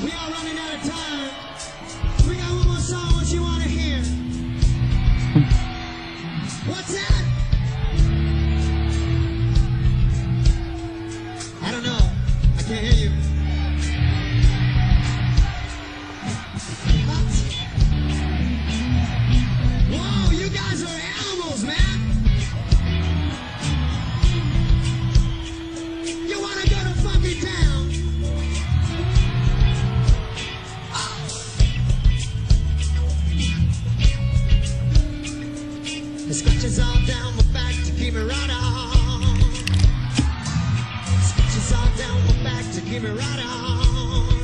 We are running out of time. We got one more song. What you want to hear? What's that? I don't know. I can't hear you. Whoa, you guys are animals, man. You want to go to funky town? The scratches all down my back to keep me right on. Scratches all down my back to keep me right on.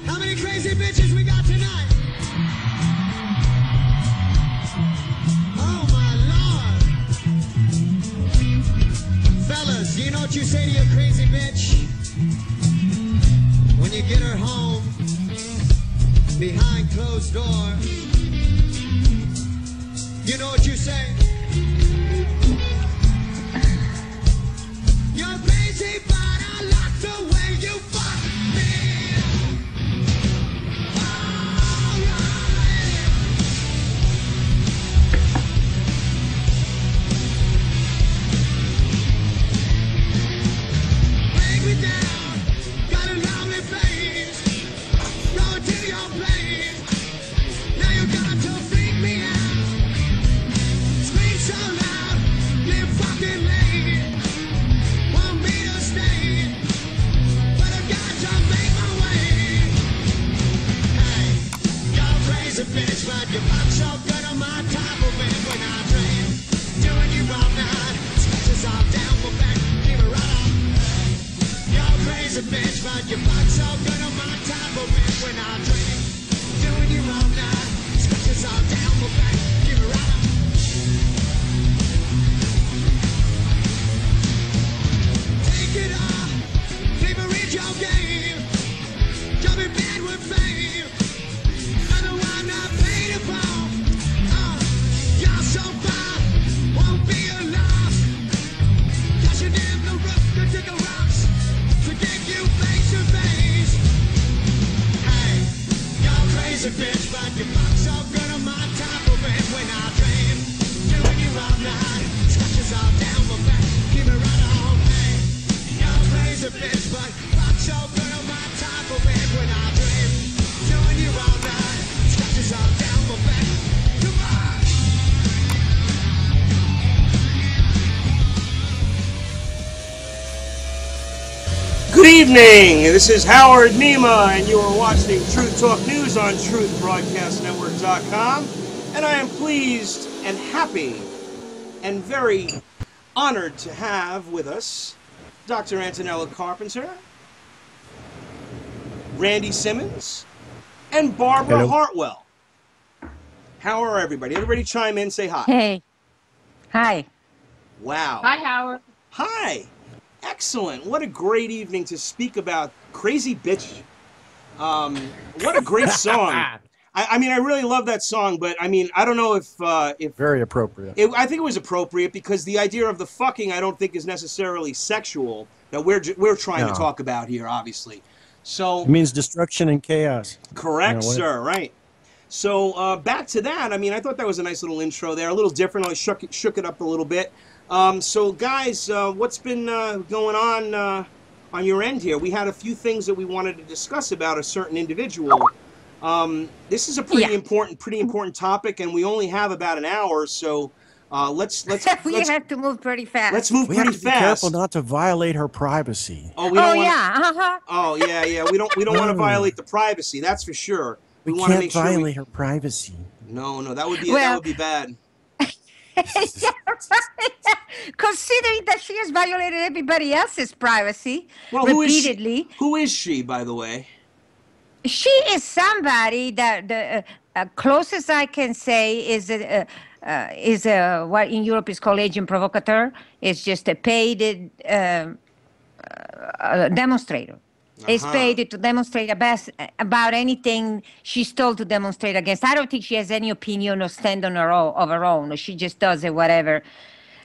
How many crazy bitches we got tonight? Oh my Lord. Fellas, you know what you say to your crazy bitch? When you get her home, behind closed door. You know what you say? You're crazy, but I like the way you fuck me. Alright. Break me down, got a lovely face. Go to your place. Now you got to freak me out. So loud, live fucking late. Want me to stay, but I got to make my way. Hey, you're crazy bitch, but you fuck so good on my top of it when I dream. Doing you all night, scratches all down my back, keep it right on. You're crazy bitch, but you fuck so good on my top of it when I dream. Doing you all night, scratches all down my back, keep it right on. It off, paper read your game. Jump in bed with fame. Another one not paid for. You're so far, won't be a loss. Cashing in the roof to take the rocks. Forgive you face to face. Hey, you're crazy bitch, but you fuck so good on my top of it when I dream. Doing you all night, scratches all down my back. Keep it right on. Crazy bitch, but fuck so good on my top of it when I dream. Doing you all night, scratches all down my back. Come on! Good evening, this is Howard Nema, and you are watching Truth Talk News on TruthBroadcastNetwork.com. And I am pleased and happy and very honored to have with us Dr. Antonella Carpenter, Randy Simmons, and Barbara Hello. Hartwell. How are everybody? Everybody chime in, say hi. Hey. Hi. Wow. Hi, Howard. Hi. Excellent. What a great evening to speak about Crazy Bitch. What a great song. I mean, I really love that song, but I mean, I don't know if Very appropriate. I think it was appropriate because the idea of the fucking I don't think is necessarily sexual that we're trying to talk about here, obviously. So It means destruction and chaos. correct, You know, sir. Right. So back to that. I mean, I thought that was a nice little intro there, a little different. I shook it up a little bit. So guys, what's been going on your end here? We had a few things that we wanted to discuss about a certain individual. This is a pretty important topic, and we only have about an hour, so let's we have to move pretty fast. let's move We pretty have to be fast. careful not to violate her privacy. Oh, we don't wanna, yeah. Oh, yeah. We don't want to violate the privacy. That's for sure. We want to can't make sure violate her privacy. No, that would be bad. Yeah, right. Considering that she has violated everybody else's privacy repeatedly. Who is she, by the way? She is somebody that the closest I can say is what in Europe is called agent provocateur. It's just a paid demonstrator. Is paid to demonstrate about anything she's told to demonstrate against. I don't think she has any opinion or stand on her own. She just does it whatever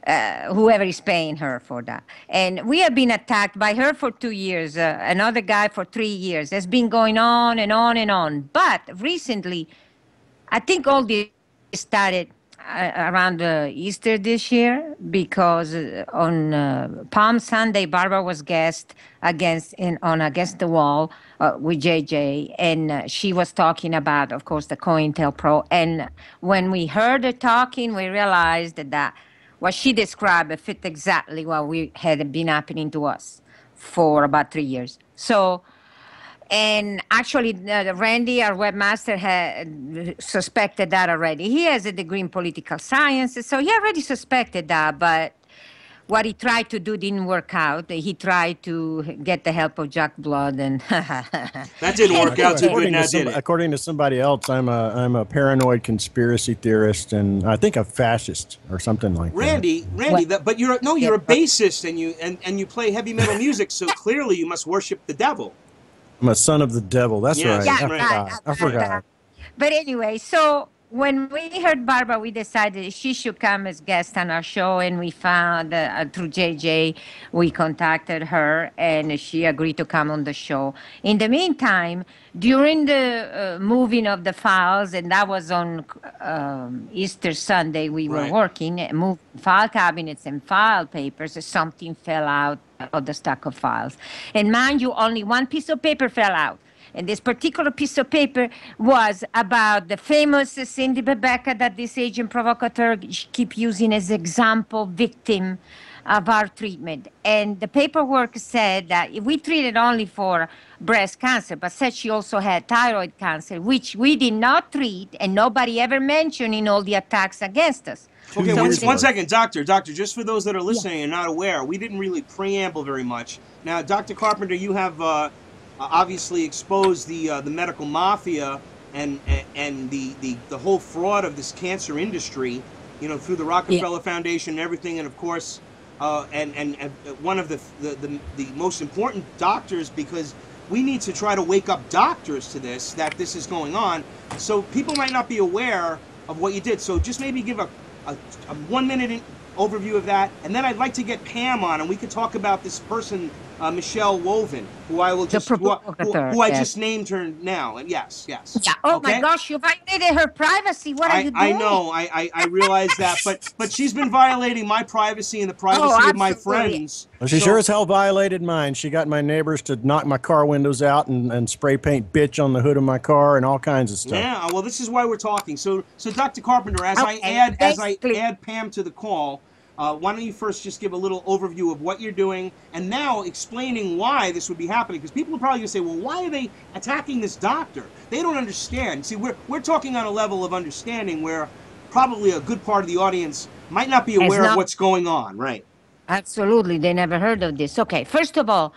whoever is paying her for that. And we have been attacked by her for 2 years, another guy for 3 years. It's been going on and on and on. But recently, I think all this started around Easter this year, because on Palm Sunday, Barbara was guest on Against the Wall with JJ, and she was talking about, of course, the COINTEL Pro. And when we heard her talking, we realized that what she described fit exactly what we had been happening to us for about 3 years. So. And actually, Randy, our webmaster, had suspected that already. He has a degree in political science, so he already suspected that. But what he tried to do didn't work out. He tried to get the help of Jack Blood, and that didn't work out too good. Now, did it? According to somebody else, I'm a paranoid conspiracy theorist, and I think a fascist or something like Randy, that. Randy, but you're a bassist, and you play heavy metal music. So clearly, you must worship the devil. I'm a son of the devil. That's Yes. right. Yeah, I forgot. But anyway, so when we heard Barbara, we decided she should come as guest on our show, and we found through JJ, we contacted her, and she agreed to come on the show. In the meantime, during the moving of the files, and that was on Easter Sunday, we were working, moving file cabinets and file papers, something fell out of the stack of files. And mind you, only one piece of paper fell out. And this particular piece of paper was about the famous Cindy Rebecca that this agent provocateur keep using as example victim of our treatment. And the paperwork said that we treated only for breast cancer, but said she also had thyroid cancer, which we did not treat, and nobody ever mentioned in all the attacks against us. Okay, one second, Doctor, just for those that are listening and not aware, we didn't really preamble very much. Now, Dr. Carpenter, you have obviously exposed the medical mafia and the whole fraud of this cancer industry, through the Rockefeller Foundation and everything, and of course, and one of the most important doctors, because we need to try to wake up doctors to that this is going on, so people might not be aware of what you did. So just maybe give a 1 minute overview of that, and then I'd like to get Pam on, and we could talk about this person, Michelle Woven, who I will just who I just named her now. And yes. Yeah. Oh my gosh, you violated her privacy. What are you doing? I know. I realize that, but she's been violating my privacy and the privacy of my friends. Well, she sure as hell violated mine. She got my neighbors to knock my car windows out and spray paint bitch on the hood of my car and all kinds of stuff. Yeah, well, this is why we're talking. So Dr. Carpenter, as I add Pam to the call, why don't you first just give a little overview of what you're doing, and now explaining why this would be happening, because people are probably going to say, well, why are they attacking this doctor? They don't understand. See, we're talking on a level of understanding where probably a good part of the audience might not be aware of what's going on, right? Absolutely. They never heard of this. Okay, first of all,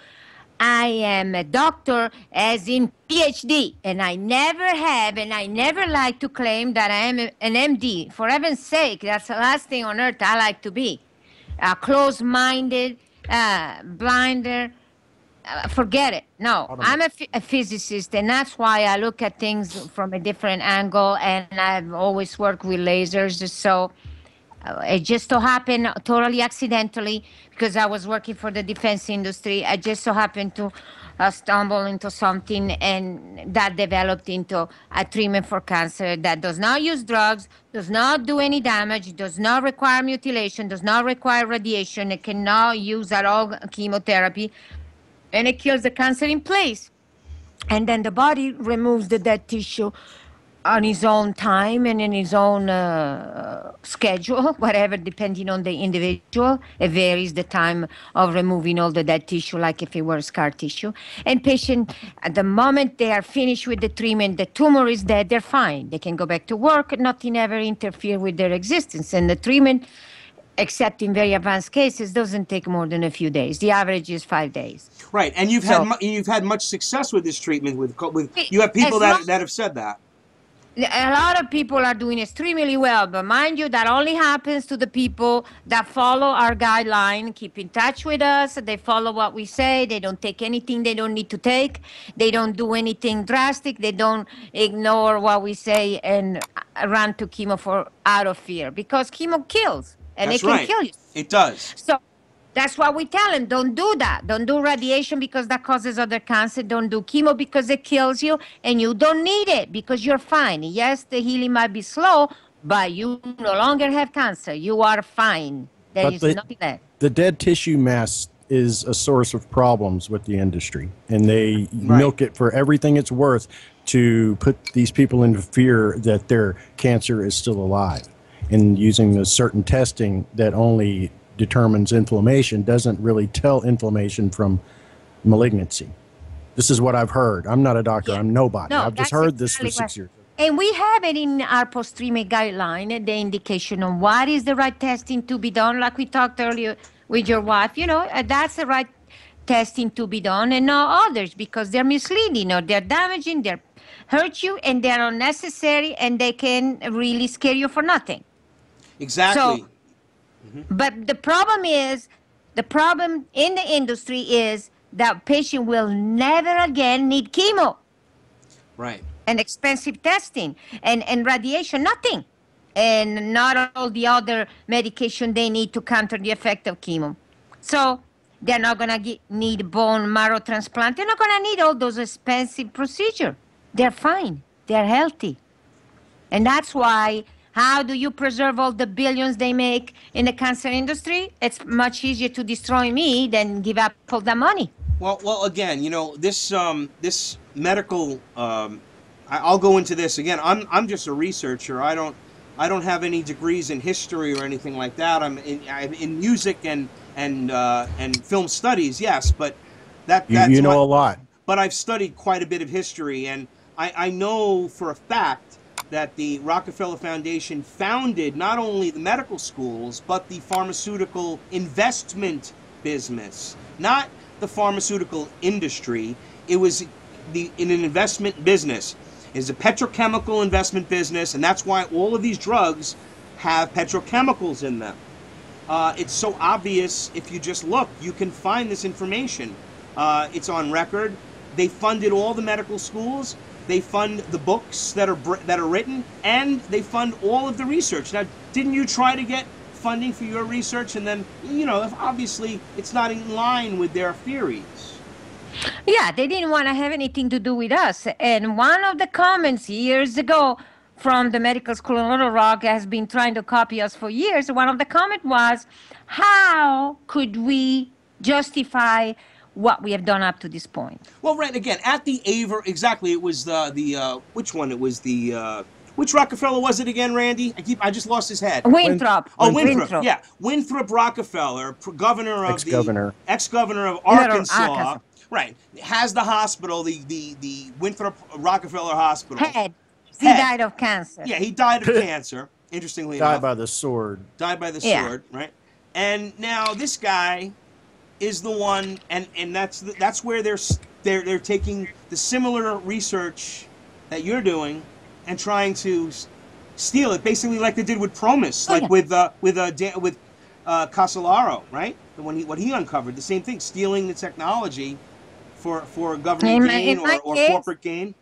I am a doctor as in PhD, and I never have, and I never like to claim that I am an MD. For heaven's sake, that's the last thing on earth I like to be. Close-minded, blinder, forget it. No, I'm a physicist, and that's why I look at things from a different angle, and I've always worked with lasers, so it just so happened totally accidentally, because I was working for the defense industry. I just so happened to stumble into something, and that developed into a treatment for cancer that does not use drugs, does not do any damage, does not require mutilation, does not require radiation. It cannot use at all chemotherapy, and it kills the cancer in place. And then the body removes the dead tissue on his own time and in his own schedule, whatever, depending on the individual. It varies the time of removing all the dead tissue, like if it were scar tissue. And patient, at the moment they are finished with the treatment, the tumor is dead, they're fine. They can go back to work, nothing ever interfere with their existence. And the treatment, except in very advanced cases, doesn't take more than a few days. The average is 5 days. Right, and you've had much success with this treatment. You have people that have said that. A lot of people are doing extremely well, but mind you, that only happens to the people that follow our guideline, keep in touch with us, they follow what we say, they don't take anything they don't need to take, they don't do anything drastic, they don't ignore what we say and run to chemo out of fear, because chemo kills. and That's it can right. kill you. It does. So that's why we tell them, don't do that. Don't do radiation because that causes other cancer. Don't do chemo because it kills you, and you don't need it because you're fine. Yes, the healing might be slow, but you no longer have cancer. You are fine. There But is nothing left. the dead tissue mass is a source of problems with the industry, and they milk it for everything it's worth to put these people into fear that their cancer is still alive. And using a certain testing that only determines inflammation doesn't really tell inflammation from malignancy. This is what I've heard. I'm not a doctor. I'm nobody. No, I've just that's heard this for exactly 6 years. And we have it in our post-treatment guideline, the indication on what is the right testing to be done, like we talked earlier with your wife. You know, that's the right testing to be done, and not others, because they're misleading or they're damaging, they hurt you, and they're unnecessary, and they can really scare you for nothing. Exactly. So, but the problem in the industry is that patient will never again need chemo. Right. And expensive testing and radiation, nothing. And not all the other medication they need to counter the effect of chemo. So they're not going to need bone marrow transplant. They're not going to need all those expensive procedures. They're fine. They're healthy. And that's why, how do you preserve all the billions they make in the cancer industry? It's much easier to destroy me than give up all the money. Well, again, you know, this medical. I'll go into this again. I'm just a researcher. I don't have any degrees in history or anything like that. I'm in music and film studies, yes, but that's you know a lot. But I've studied quite a bit of history, and I know for a fact that the Rockefeller Foundation founded not only the medical schools, but the pharmaceutical investment business, not the pharmaceutical industry. It was in an investment business. It's a petrochemical investment business, and that's why all of these drugs have petrochemicals in them. It's so obvious. If you just look, you can find this information. It's on record. They funded all the medical schools. They fund the books that are written, and they fund all of the research. Now, didn't you try to get funding for your research, and then, you know, if obviously it's not in line with their theories? Yeah, they didn't want to have anything to do with us. And one of the comments years ago from the medical school in Little Rock has been trying to copy us for years. One of the comments was, how could we justify what we have done up to this point? Well, right, again, at the Aver, exactly, it was which one? It was the, which Rockefeller was it again, Randy? I just lost his head. Winthrop. Oh, Winthrop, yeah. Winthrop Rockefeller, governor of ex-governor of Arkansas. Right, has the hospital, the Winthrop Rockefeller Hospital. He died of cancer. Yeah, he died of cancer. Interestingly enough, died by the sword. Died by the sword, right? And now this guy is the one, and that's where they're taking the similar research that you're doing and trying to steal it, basically like they did with Promis, with Casolaro, right? What he uncovered, the same thing, stealing the technology for government gain or corporate gain.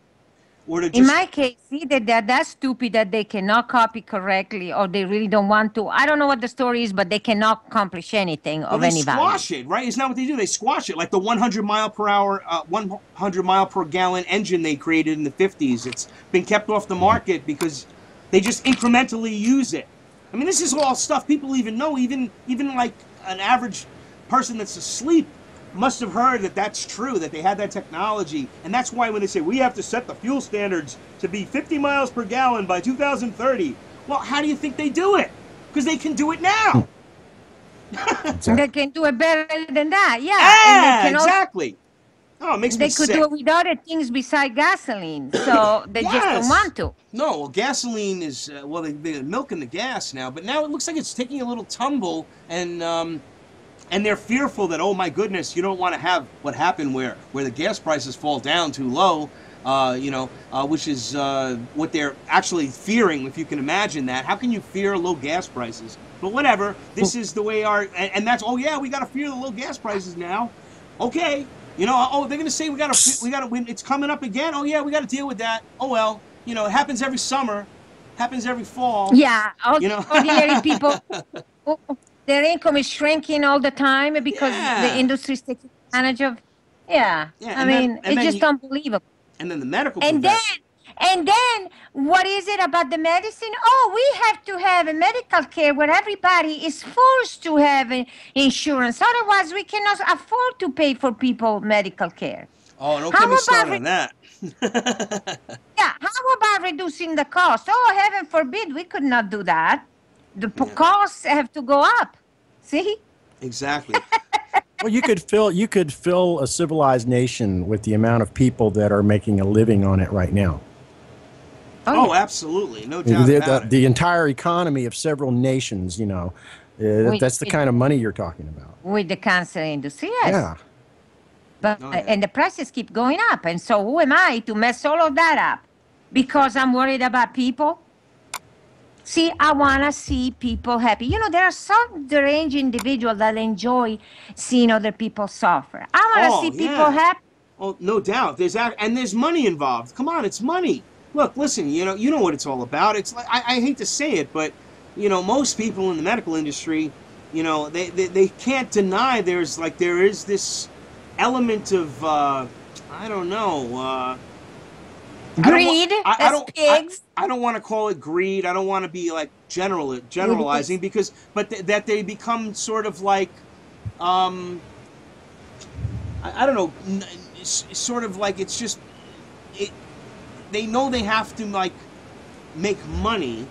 Or to just, in my case, either they're that stupid that they cannot copy correctly, or they really don't want to. I don't know what the story is, but they cannot accomplish anything of any value. They squash it, right? Isn't that what they do? They squash it, like the 100 mile per hour, 100 mile per gallon engine they created in the 50s. It's been kept off the market because they just incrementally use it. I mean, this is all stuff people even know, even like an average person that's asleep must have heard that that's true, that they had that technology. And that's why when they say, we have to set the fuel standards to be 50 miles per gallon by 2030, well, how do you think they do it? Because they can do it now. They can do it better than that, yeah. Yeah, and exactly. Oh, it makes me sick. They could do it with other things besides gasoline, so they just don't want to. No, well, gasoline is, well, they're milking the gas now, but now it looks like it's taking a little tumble, and they're fearful that, oh my goodness, you don't want to have what happened where the gas prices fall down too low, which is what they're actually fearing, if you can imagine that. How can you fear low gas prices? But whatever, this is the way and that's, oh yeah, we got to fear the low gas prices now. Okay, they're going to say we got to win. It's coming up again. Oh yeah, we got to deal with that. Oh well, it happens every summer, happens every fall. Yeah, ordinary people their income is shrinking all the time because the industry is taking advantage of. Yeah, I mean, it's just unbelievable. And then the medical and profession. then what is it about the medicine? Oh, we have to have a medical care where everybody is forced to have insurance. Otherwise, we cannot afford to pay for people medical care. Oh, don't get me started on that. Yeah, how about reducing the cost? Oh, heaven forbid, we could not do that. The costs have to go up. See? Exactly. Well, you could fill a civilized nation with the amount of people that are making a living on it right now. Oh, absolutely, no doubt about it. The entire economy of several nations, you know, that's the kind of money you're talking about. With the cancer industry, yes. Yeah. But and the prices keep going up, and so who am I to mess all of that up? Because I'm worried about people. See, I want to see people happy. You know, there are some deranged individuals that enjoy seeing other people suffer. I want to see people happy. Oh, no doubt. There's money involved. Come on, it's money. Look, listen, you know what it's all about. It's like I hate to say it, but you know, most people in the medical industry, you know, they can't deny there is this element of I don't know. Greed, pigs. I don't want to call it greed. I don't want to be like generalizing but that they become sort of like, I don't know, sort of like it's just, they know they have to like make money.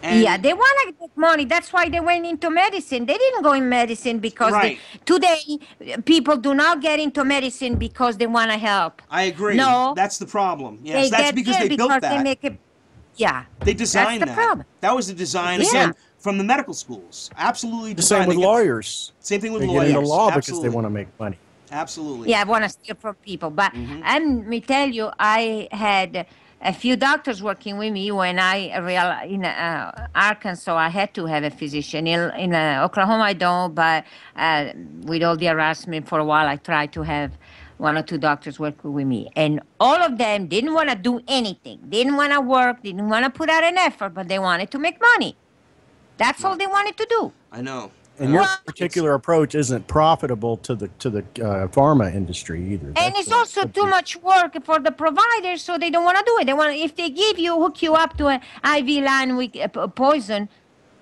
Yeah, they want to get money. That's why they went into medicine. They didn't go in medicine because today people do not get into medicine because they want to help. I agree. No, that's the problem. Yes, that's because they built that. They make it. Yeah, they designed that's the problem. That was the design again from the medical schools. Absolutely. The same with lawyers. Same thing with lawyers. They get into law because they want to make money. Absolutely. Yeah, I want to steal from people. But let me tell you, I had a few doctors working with me when I realized in Arkansas I had to have a physician. In Oklahoma I don't, but with all the harassment for a while I tried to have one or two doctors working with me. And all of them didn't want to do anything, didn't want to work, didn't want to put out an effort, but they wanted to make money. That's all they wanted to do. I know. And your particular approach isn't profitable to the pharma industry either. And it's also too much work for the providers, so they don't want to do it. They want, if they hook you up to an IV line with poison,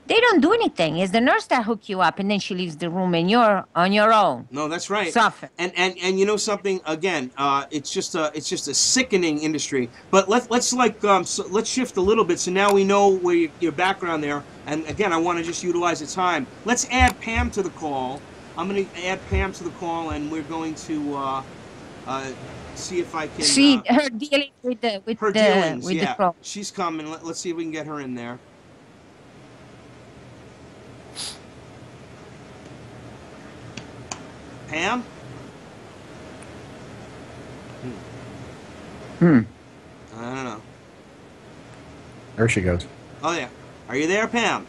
they don't do anything. It's the nurse that hook you up, and then she leaves the room, and you're on your own. No, that's right. Suffer. And you know something? Again, it's just a sickening industry. But let's shift a little bit. So now we know where your background there. And again, I want to just utilize the time. Let's add Pam to the call. I'm going to add Pam to the call, and we're going to see if I can see her dealing with the dealings. the problem. She's coming. Let's see if we can get her in there. Pam? I don't know. There she goes. Oh, yeah. Are you there, Pam?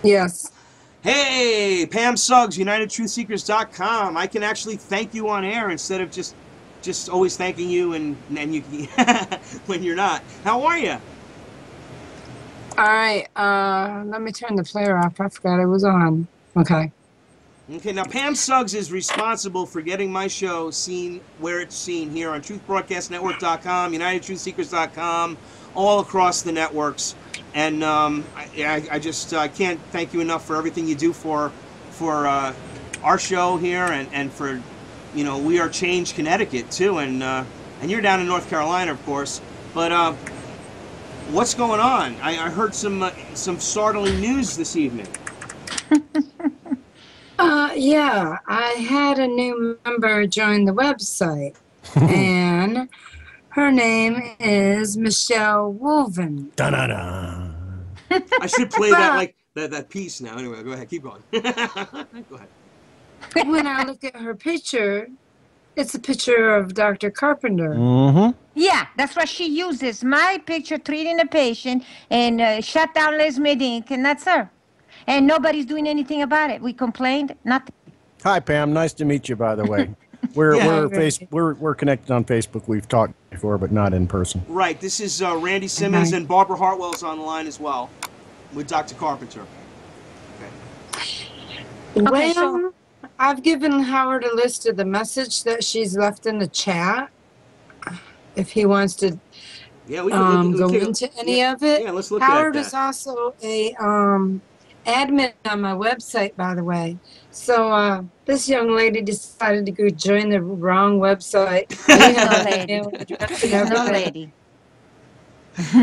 Yes. Hey, Pam Suggs, UnitedTruthSeekers.com. I can actually thank you on air instead of just always thanking you and you when you're not. How are you? All right. Let me turn the player off. I forgot it was on. Okay. Okay, now Pam Suggs is responsible for getting my show seen where it's seen here on TruthBroadcastNetwork.com, UnitedTruthSeekers.com, all across the networks. And I just can't thank you enough for everything you do for our show here and for, you know, We Are Change Connecticut too, and you're down in North Carolina, of course. But what's going on? I heard some startling news this evening. Yeah, I had a new member join the website, and her name is Michelle Wolven. Da-da-da. I should play that piece now. Anyway, go ahead, keep going. Go ahead. When I look at her picture, it's a picture of Dr. Carpenter. Mm-hmm. Yeah, that's what she uses. My picture treating a patient and shut down Les Medink, and that's her. And nobody's doing anything about it. We complained, nothing. Hi, Pam. Nice to meet you, by the way. We're connected on Facebook. We've talked before, but not in person. Right. This is Randy Simmons and Barbara Hartwell's on the line as well with Dr. Carpenter. Well, so I've given Howard a list of the message that she's left in the chat. If he wants to Yeah, we can go take into any yeah, of it. yeah, let's look Howard at is that. also a admin on my website, by the way. So this young lady decided to go join the wrong website. We she's have no an lady. email address and She's no everything. lady.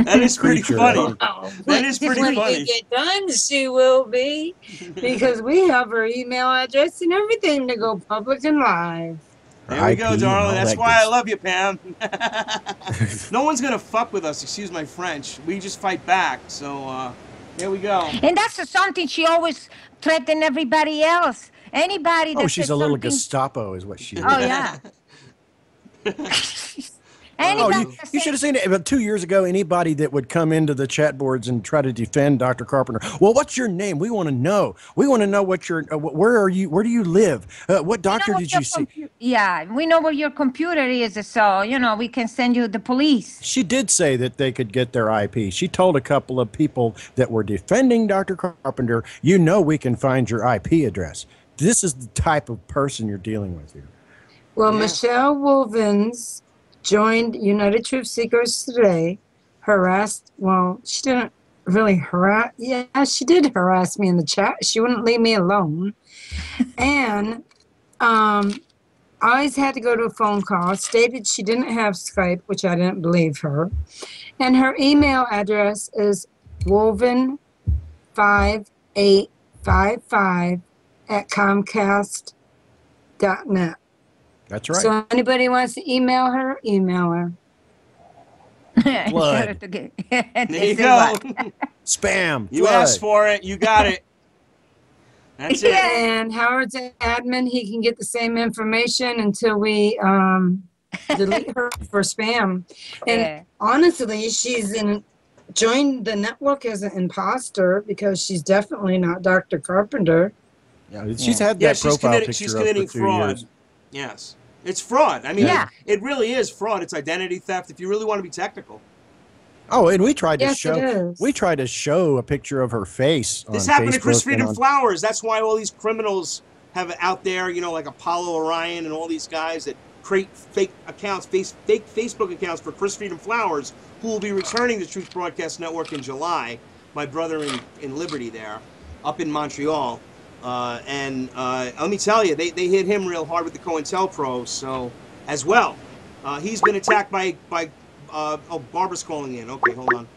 That is pretty Creature, funny. Oh, That is pretty when funny. you get done, she will be, because we have her email address and everything to go public and live. There we IP go, and darling. all That's that why good I love you, Pam. No one's gonna fuck with us. Excuse my French. We just fight back. So there we go. And that's something she always threatened everybody else. Anybody Oh, that she's says a little something. Gestapo, is what she is. Oh yeah. Oh, Anybody you that should says, have seen it. About 2 years ago, anybody that would come into the chat boards and try to defend Dr. Carpenter. Well, what's your name? We want to know. We want to know what your, where are you? Where do you live? What doctor did you see? yeah, we know where your computer is, so we can send you the police. She did say that they could get their IP. She told a couple of people that were defending Dr. Carpenter, we can find your IP address. This is the type of person you're dealing with here. Well, Yeah. Michelle Wolvins joined United Truth Seekers today, she didn't really harass, yeah, she did harass me in the chat. She wouldn't leave me alone. And always had to go to a phone call, stated she didn't have Skype, which I didn't believe her. And her email address is woven5855@comcast.net. That's right. So anybody wants to email her, email her. Blood. There you go. Spam. You flood. asked for it. You got it. That's it. And Howard's an admin. He can get the same information until we delete her for spam. And Yeah. honestly, joined the network as an imposter because she's definitely not Dr. Carpenter. Yeah, she's had Yeah, that profile picture she's up for committing 2 fraud. years. Yes. It's fraud. I mean, Yeah. it really is fraud. It's identity theft if you really want to be technical. Oh, and we tried to Yes, it is. show a picture of her face on This happened to Facebook Chris and Freedom on- Flowers. That's why all these criminals have it out there, like Apollo Orion and all these guys that create fake accounts, fake Facebook accounts for Chris Freedom Flowers, who will be returning to Truth Broadcast Network in July. My brother in Liberty there, up in Montreal. And let me tell you, they hit him real hard with the COINTEL Pro, so as well. He's been attacked by Barbara's calling in. Okay, hold on.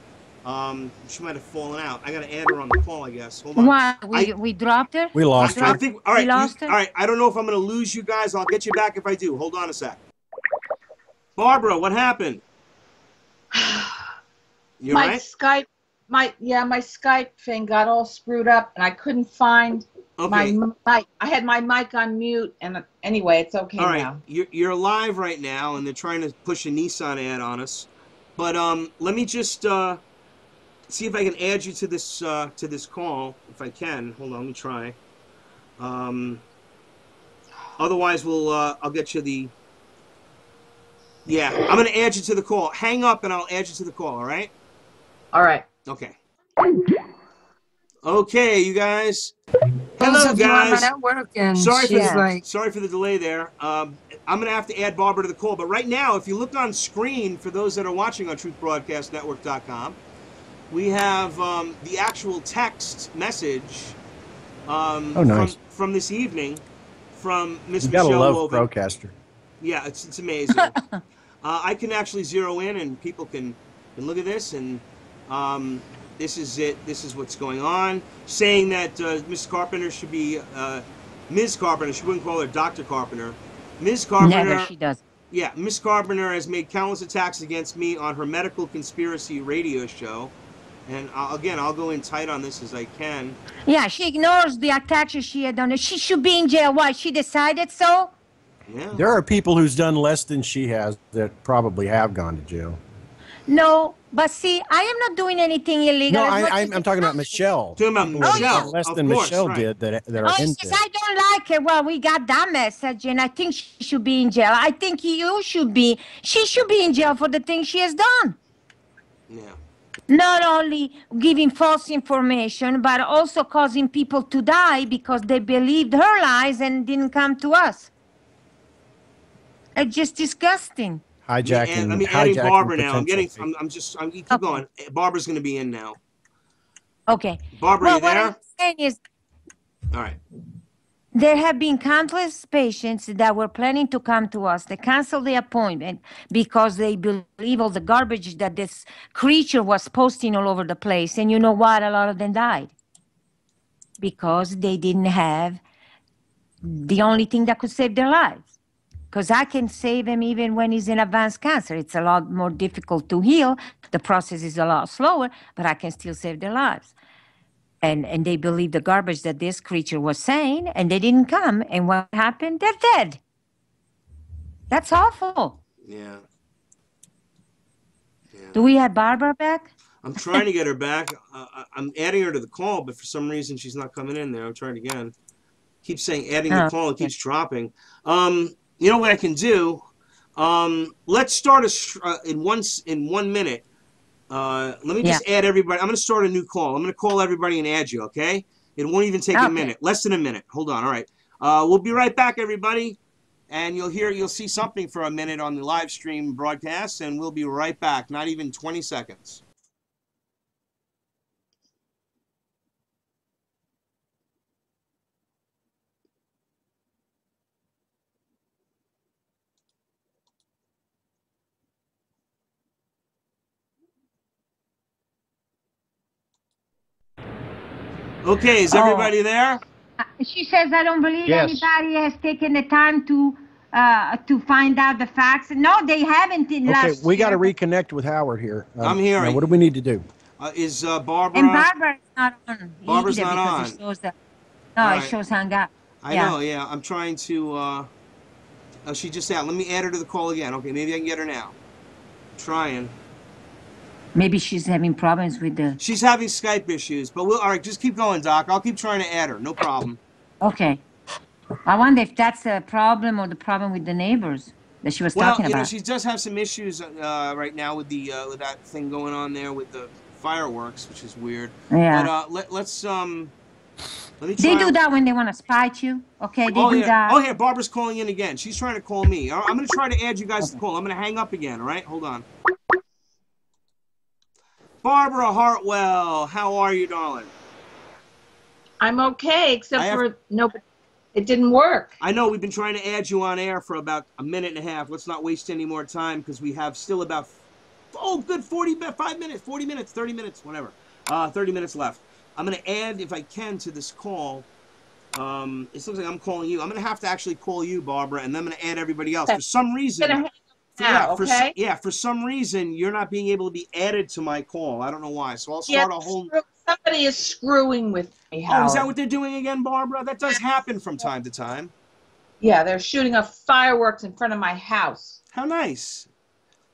She might have fallen out. I got to add her on the call, I guess. Hold on. Why? We dropped her? We lost I her. think. All right. We lost her? All right. I don't know if I'm going to lose you guys. I'll get you back if I do. Hold on a sec. Barbara, what happened? You all My right? Skype, my Skype thing got all screwed up, and I couldn't find my Okay. mic. I had my mic on mute, and anyway, it's okay All right. now. You're live right now, and they're trying to push a Nissan ad on us. But let me just see if I can add you to this call. If I can, hold on. Let me try. Otherwise, I'll get you the. Yeah, I'm gonna add you to the call. Hang up, and I'll add you to the call. All right? All right. Okay. Okay, you guys. Those Hello, of you on my guys. network, and Sorry for she's the, like, sorry for the delay there. I'm going to have to add Barbara to the call. But right now, if you look on screen, for those that are watching on truthbroadcastnetwork.com, we have the actual text message nice. from this evening from Miss You gotta Michelle love Woven. Procaster. Yeah, it's amazing. I can actually zero in, and people can look at this, and this is it. This is what's going on. Saying that Miss Carpenter should be Ms. Carpenter. She wouldn't call her Dr. Carpenter. Ms. Carpenter. Never, she does. Yeah, Miss Carpenter has made countless attacks against me on her medical conspiracy radio show. And I'll go in tight on this as I can. Yeah, she ignores the attacks she had done. She should be in jail. Why? She decided so? Yeah. There are people who's done less than she has that probably have gone to jail. No, but see, I am not doing anything illegal. No, as much I'm as talking about Michelle. Talking about People who have Michelle, done less of than course, Michelle right. did that are Oh, in he says, jail. I don't like her. Well, we got that message, and I think she should be in jail. I think you should be. She should be in jail for the thing she has done. Yeah. Not only giving false information, but also causing people to die because they believed her lies and didn't come to us. It's just disgusting. Hijacking. Let me adding hijacking Barbara now. potential. I'm keep going. Barbara's going to be in now. Okay. Barbara, well, you there? what I'm saying is, all right. there have been countless patients that were planning to come to us. They canceled the appointment because they believe all the garbage that this creature was posting all over the place. And you know what? A lot of them died because they didn't have the only thing that could save their lives. Because I can save him even when he's in advanced cancer. It's a lot more difficult to heal. The process is a lot slower, but I can still save their lives. And they believed the garbage that this creature was saying, and they didn't come. And what happened? They're dead. That's awful. Yeah. Do we have Barbara back? I'm trying to get her back. I'm adding her to the call, but for some reason she's not coming in there. I'll try it again. Keeps saying adding the call. It keeps dropping. You know what I can do? Let's start in 1 minute. Let me just add everybody. I'm going to start a new call. I'm going to call everybody and add you, okay? It won't even take a minute. Less than a minute. Hold on. All right. We'll be right back, everybody. And you'll see something for a minute on the live stream broadcast, and we'll be right back. Not even 20 seconds. Okay, is everybody there? She says, I don't believe anybody has taken the time to find out the facts. No, they haven't in last year. Okay, we got to reconnect with Howard here. I'm here. Now, what do we need to do? Is Barbara? And Barbara's not on. Barbara's not on. It shows that, no, it shows hung up. I know, yeah. I'm trying to... oh, she just out. Let me add her to the call again. Okay, maybe I can get her now. I'm trying. Maybe she's having problems with the... She's having Skype issues, but all right, just keep going, Doc. I'll keep trying to add her. No problem. Okay. I wonder if that's the problem or the problem with the neighbors that she was talking about. Well, she does have some issues right now with the with that thing going on there with the fireworks, which is weird. Yeah. But let's let me try. They do that when they want to spite you. Okay, they do that. Oh, here, Barbara's calling in again. She's trying to call me. I'm going to try to add you guys to the call. I'm going to hang up again, all right? Hold on. Barbara Hartwell, how are you, darling? I'm okay, except for it didn't work. I know we've been trying to add you on air for about a minute and a half. Let's not waste any more time because we have still about, good 45 minutes, 40 minutes, 30 minutes, whatever. 30 minutes left. I'm going to add, if I can, to this call. It looks like I'm calling you. I'm going to have to actually call you, Barbara, and then I'm going to add everybody else. For some reason... for some reason, you're not being able to be added to my call. I don't know why. So I'll start a whole... Somebody is screwing with me, Howard. Oh, is that what they're doing again, Barbara? That does happen from time to time. Yeah, they're shooting off fireworks in front of my house. How nice.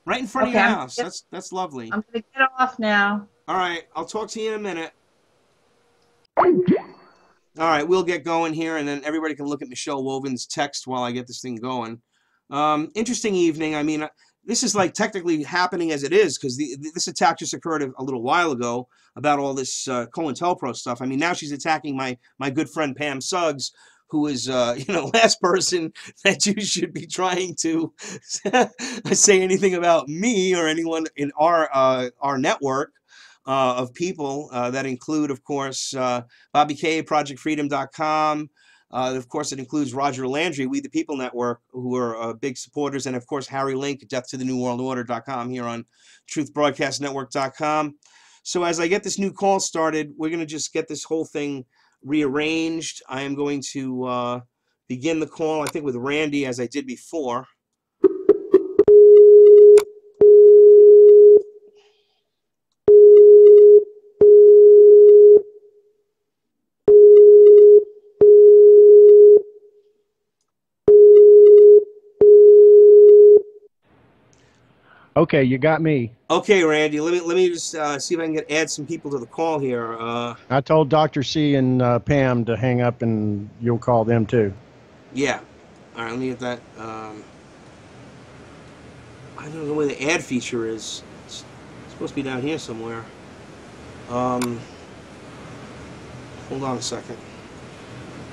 Right in front of your house. That's lovely. I'm going to get off now. All right. I'll talk to you in a minute. All right. We'll get going here, and then everybody can look at Michelle Woven's text while I get this thing going. Interesting evening. I mean, this is like technically happening as it is because this attack just occurred a little while ago about all this COINTEL stuff. I mean, now she's attacking my good friend Pam Suggs, who is last person that you should be trying to say anything about me or anyone in our network of people that include, of course, Bobby K, ProjectFreedom.com. Of course, it includes Roger Landry, We the People Network, who are big supporters, and of course, Harry Link, DeathToTheNewWorldOrder.com here on TruthBroadcastNetwork.com. So as I get this new call started, we're going to just get this whole thing rearranged. I am going to begin the call, I think, with Randy, as I did before. Okay, you got me. Okay, Randy. Let me just see if I can add some people to the call here. I told Dr. C and Pam to hang up, and you'll call them too. Yeah. All right. Let me get that. I don't know where the add feature is. It's supposed to be down here somewhere. Hold on a second.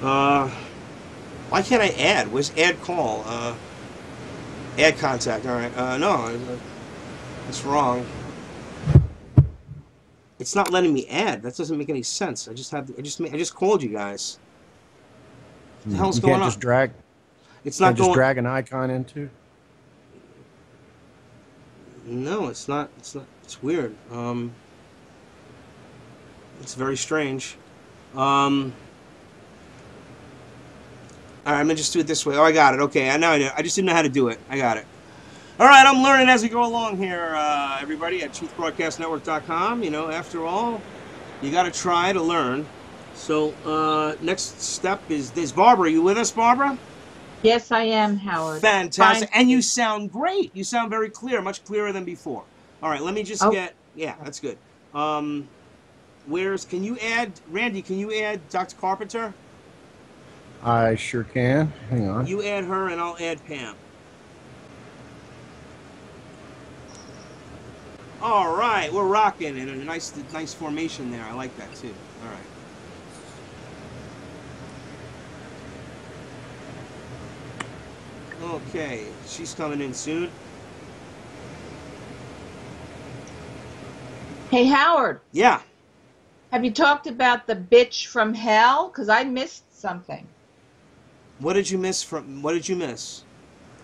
Why can't I add? Where's add call? Add contact. All right. No, that's wrong. It's not letting me add. That doesn't make any sense. I just called you guys. What the hell's going on? You can't just drag. It's not going. Just drag an icon into. No, it's not. It's not. It's weird. It's very strange. All right, I'm gonna just do it this way. Oh, I got it. Okay, I know. I just didn't know how to do it. I got it. All right, I'm learning as we go along here, everybody at truthbroadcastnetwork.com. You know, after all, you got to try to learn. So, next step is this. Barbara, you with us, Barbara? Yes, I am, Howard. Fantastic. Fine. And you sound great. You sound very clear, much clearer than before. All right, let me just get... Yeah, that's good. Can you add... Randy, can you add Dr. Carpenter? I sure can. Hang on. You add her, and I'll add Pam. All right, we're rocking in a nice formation there. I like that too. All right. Okay, she's coming in soon. Hey, Howard. Yeah. Have you talked about the bitch from hell? Because I missed something. What did you miss?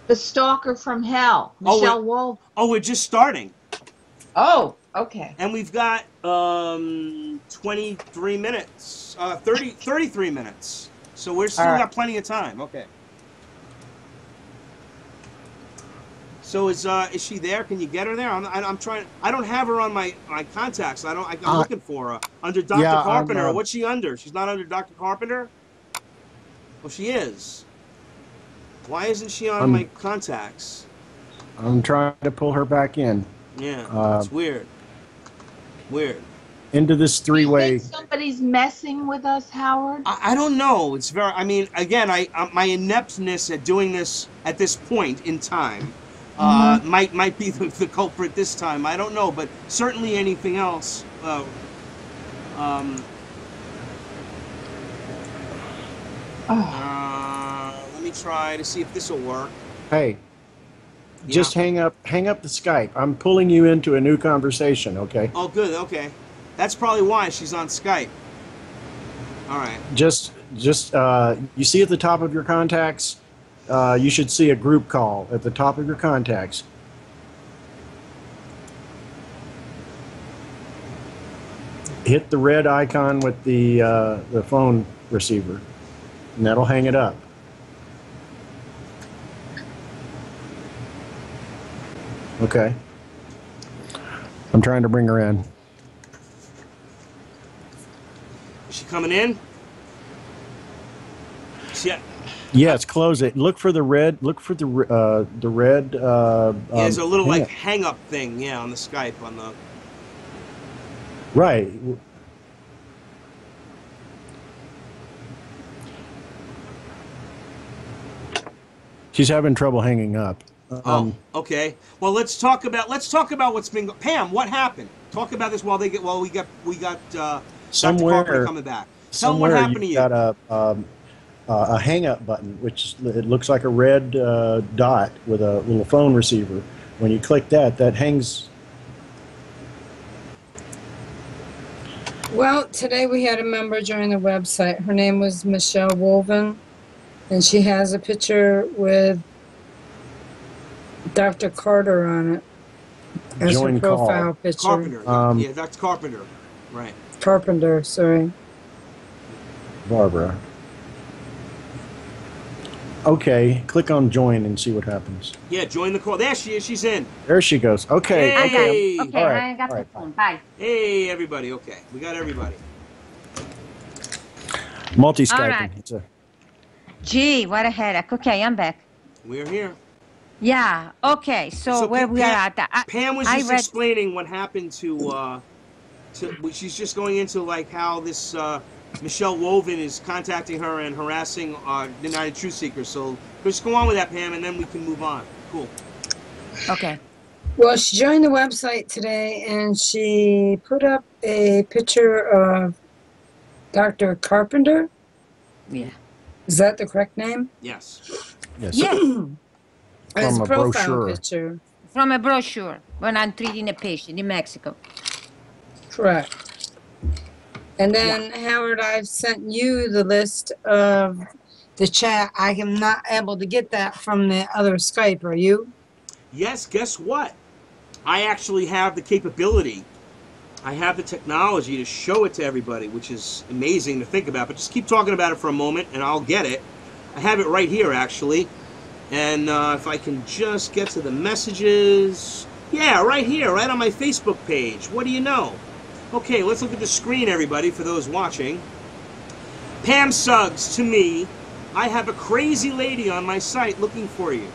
The stalker from hell, Michelle Wolf. Oh, we're just starting. Oh, okay. And we've got 23 minutes, 33 minutes. So we're still got plenty of time. Okay. So is she there? Can you get her there? I'm trying. I don't have her on my contacts. I'm looking for her under Dr. Carpenter. What's she under? She's not under Dr. Carpenter. Well, she is. Why isn't she on my contacts? I'm trying to pull her back in. Yeah, it's weird. Weird. Into this three-way. You think somebody's messing with us, Howard? I don't know. It's very. I mean, again, my ineptness at doing this at this point in time might be the culprit this time. I don't know, but certainly anything else. Let me try to see if this will work. Hey. Just hang up the Skype. I'm pulling you into a new conversation, okay? Oh, good. Okay. That's probably why she's on Skype. All right. Just you see at the top of your contacts, you should see a group call at the top of your contacts. Hit the red icon with the phone receiver, and that'll hang it up. Okay. I'm trying to bring her in. Is she coming in? Yes, close it. Look for the red. Look for the red. There's a little like hang up thing, on the Skype on the. Right. She's having trouble hanging up. Okay. Well, let's talk about what's been. Pam, what happened? Talk about this while we got Dr. Carpenter coming back. Tell them what happened to you. Got a hang up button, which it looks like a red dot with a little phone receiver. When you click that hangs. Well, today we had a member join the website. Her name was Michelle Wolven, and she has a picture with Dr. Carter on it as her profile picture. Carpenter. Dr. Carpenter. Right. Carpenter, sorry. Barbara. Okay, click on join and see what happens. Yeah, join the call. There she is. She's in. There she goes. Okay. Hey. Okay, All right. I got the phone. Bye. Hey, everybody. Okay, we got everybody. Multi-Skyping. All right. Gee, what a headache. Okay, I'm back. We're here. Yeah. Okay. So where we are at? Pam was just explaining what happened to. She's just going into like how this Michelle Wolven is contacting her and harassing the United Truth Seekers. So just go on with that, Pam, and then we can move on. Cool. Okay. Well, she joined the website today, and she put up a picture of Dr. Carpenter. Yeah. Is that the correct name? Yes. Yes. Yes. As From a a profile brochure. picture. From a brochure when I'm treating a patient in Mexico. Correct. And then, Howard, I've sent you the list of the chat. I am not able to get that from the other Skype. Are you? Yes, guess what? I actually have the capability. I have the technology to show it to everybody, which is amazing to think about. But just keep talking about it for a moment, and I'll get it. I have it right here, actually. And if I can just get to the messages. Yeah, right here, right on my Facebook page. What do you know? Okay, let's look at the screen, everybody, for those watching. Pam Suggs, to me, I have a crazy lady on my site looking for you.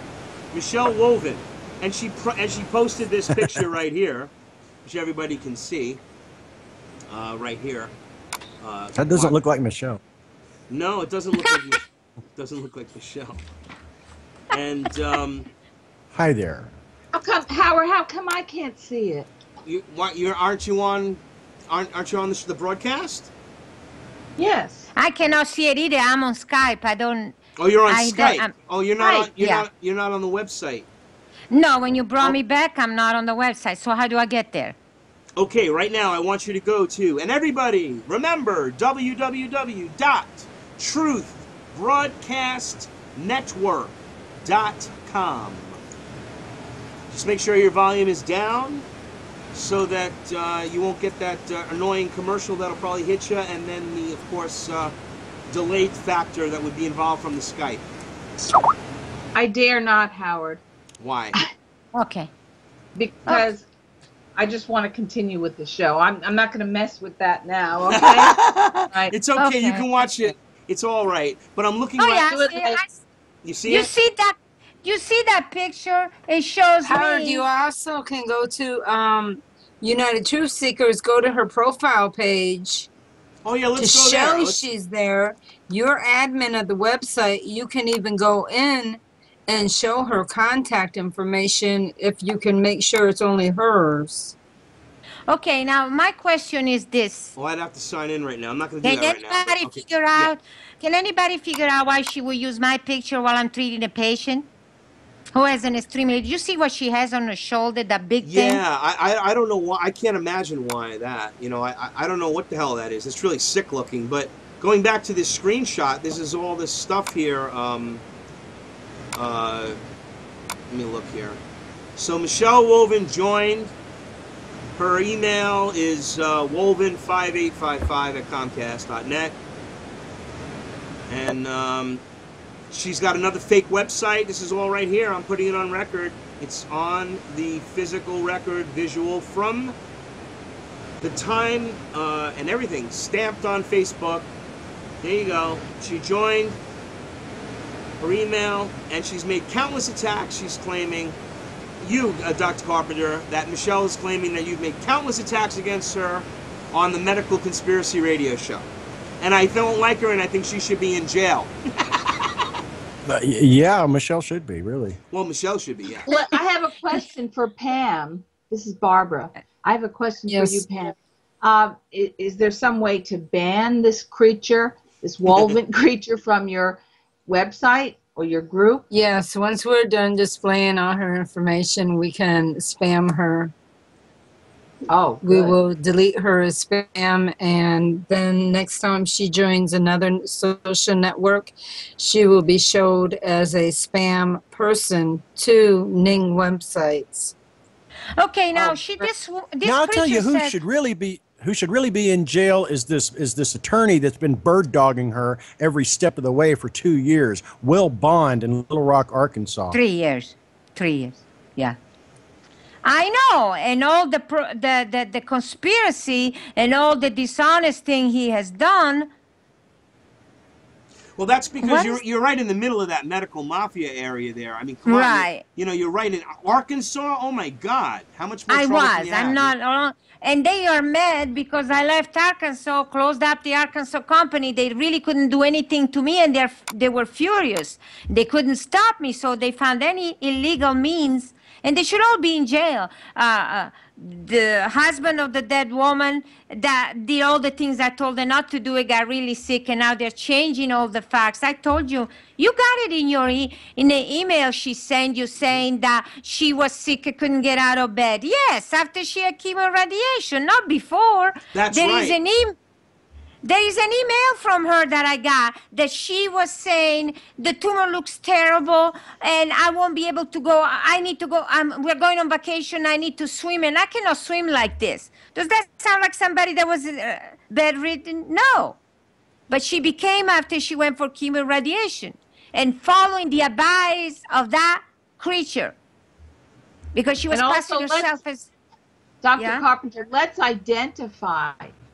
Michelle Woven. And she posted this picture right here, which everybody can see. Right here. That doesn't look like Michelle. No, it doesn't look like doesn't look like Michelle. And Hi there. How come, Howard? How come I can't see it? aren't you on the broadcast? Yes. I cannot see it either. I'm on Skype. I don't. Oh, you're on I Skype. don't- Oh, you're not. Right, yeah. You're not on the website. No, when you brought me back, I'm not on the website. So how do I get there? Okay, right now I want you to go to, and everybody remember www.truthbroadcastnetwork.com. Just make sure your volume is down so that you won't get that annoying commercial that'll probably hit you, and then the, of course, delayed factor that would be involved from the Skype. I dare not, Howard, Why? Okay. because I just want to continue with the show. I'm not going to mess with that now, okay? Right. It's okay. You Okay. can watch it. It's all right. But I'm looking Oh right. yeah. do it See, like- You see you it? see that? You see that picture? It shows Howard, me. you also can go to United Truth Seekers, go to her profile page Oh yeah, to let's go there. show Let's- she's there. You're admin of the website. You can even go in and show her contact information if you can make sure it's only hers. Okay. Now my question is this: Oh, I'd have to sign in right now. I'm not going to do Can that right now. but anybody okay. figure Yeah. out? Can anybody figure out why she would use my picture while I'm treating a patient who has an extreme? Did you see what she has on her shoulder? That big thing. Yeah, I don't know why. I can't imagine why that. You know, I don't know what the hell that is. It's really sick looking. But going back to this screenshot, this is all this stuff here. Let me look here. So Michelle Woven joined. Her email is woven5855@comcast.net. And she's got another fake website. This is all right here. I'm putting it on record. It's on the physical record visual from the time and everything stamped on Facebook. There you go. She joined. Her email, and she's made countless attacks. She's claiming, Dr. Carpenter, that Michelle is claiming that you've made countless attacks against her on the Medical Conspiracy Radio Show. And I don't like her, and I think she should be in jail. Yeah, Michelle should be, really. Well, Michelle should be, yeah. Well, I have a question for Pam. This is Barbara. I have a question for you, Pam. Is there some way to ban this creature, this woven creature, from your website or your group? Yes, once we're done displaying all her information, we can spam her. Oh, We good. will delete her as spam, and then next time she joins another social network, she will be showed as a spam person to Ning websites. Okay. Now Oh, this Now I'll tell you creature who says- should really be in jail is this attorney that's been bird dogging her every step of the way for 2 years. Will Bond in Little Rock, Arkansas. 3 years. 3 years. Yeah. I know, and all the conspiracy and all the dishonest thing he has done. Well, that's because What you're right in the middle of that medical mafia area there. I mean, come on. Right. You know, you're right in Arkansas. Oh, my God. How much more I trouble can was. you I'm have? not. And they are mad because I left Arkansas, closed up the Arkansas company. They really couldn't do anything to me, and they were furious. They couldn't stop me, so they found any illegal means And they should all be in jail. The husband of the dead woman that did all the things I told her not to do, it got really sick, and now they're changing all the facts. I told you, you got it in your in the email she sent you saying that she was sick and couldn't get out of bed. Yes, after she had chemo radiation, not before. That's There right. is an there is an email from her that I got that she was saying the tumor looks terrible and I won't be able to go. I need to go. We're going on vacation. I need to swim and I cannot swim like this. Does that sound like somebody that was bedridden? No. But she became after she went for chemo radiation and following the advice of that creature because she was And passing also, herself as... Dr. Yeah? Carpenter, let's identify.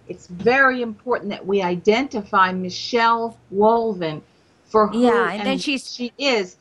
It's very important that we identify Michelle Wolven for who and then she is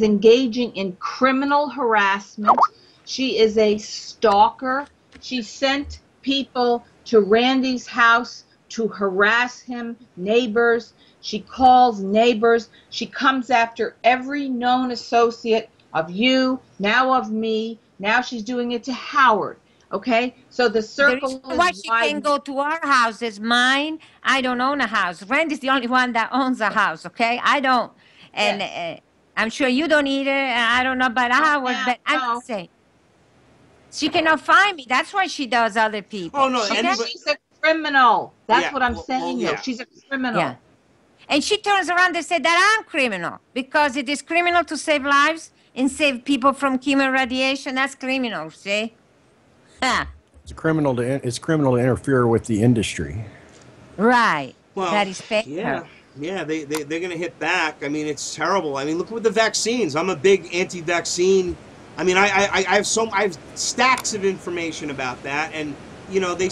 engaging in criminal harassment. She is a stalker. She sent people to Randy's house to harass him, neighbors. She calls neighbors. She comes after every known associate of you, now of me. Now she's doing it to Howard. Okay, so the circle is why she can go to our house is mine. I don't own a house. Randy's the only one that owns a house. Okay, I don't, and I'm sure you don't either. I don't know about Howard, but I'm just saying she cannot find me. That's why she does other people. Oh no, and she's a criminal. That's what I'm saying. yeah. She's a criminal. Yeah, and she turns around and said that I'm criminal because it is criminal to save lives and save people from chemo radiation. That's criminal. See. It's criminal to interfere with the industry. Right. Well, that is fair. Yeah, they're going to hit back. I mean, it's terrible. I mean, look at the vaccines. I'm a big anti-vaccine. I mean, I have stacks of information about that, and you know, they